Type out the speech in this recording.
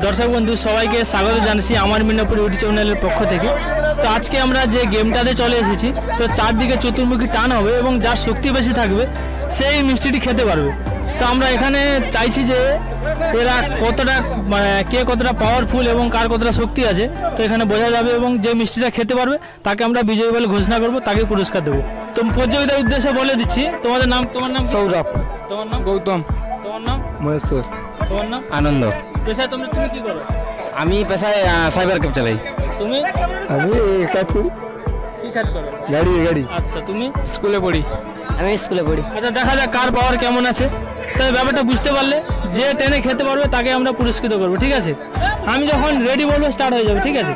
দর্শক বন্ধু সবাইকে স্বাগত জানাচ্ছি আমার মিদনাপুর ইউটিউব চ্যানেলের পক্ষ থেকে। তো আজকে আমরা যে গেমটাতে চলে এসেছি, তো চারদিকে চতুর্মুখী টান হবে এবং যার শক্তি বেশি থাকবে সেই মিষ্টিটি খেতে পারবে। তো আমরা এখানে চাইছি যে এরা কতটা কে কতটা পাওয়ারফুল এবং কার কতটা শক্তি আছে, তো এখানে বোঝা যাবে এবং যে মিষ্টিটা খেতে পারবে তাকে আমরা বিজয়ী বলে ঘোষণা করব, তাকে পুরস্কার দেবো। তো প্রতিযোগিতার উদ্দেশ্যে বলে দিচ্ছি, তোমার নাম সৌরভ। তোমার নাম গৌতম। তোমার নাম মহেশ্বর। তোমার নাম আনন্দ। পেশায় তুমি কি করো? আমি পেশায় সাইবার ক্যাব চালাই। তুমি? আমি কাজ করি। কি কাজ করো? গাড়ি। আচ্ছা, তুমি? স্কুলে পড়ি। আমি স্কুলে পড়ি। আচ্ছা, দেখা যাক কার পাওয়ার কেমন আছে। তাই ব্যাপারটা বুঝতে পারলে যে টেনে খেতে পারবে তাকে আমরা পুরস্কৃত করবো, ঠিক আছে? আমি যখন রেডি বলবো স্টার্ট হয়ে যাবে, ঠিক আছে?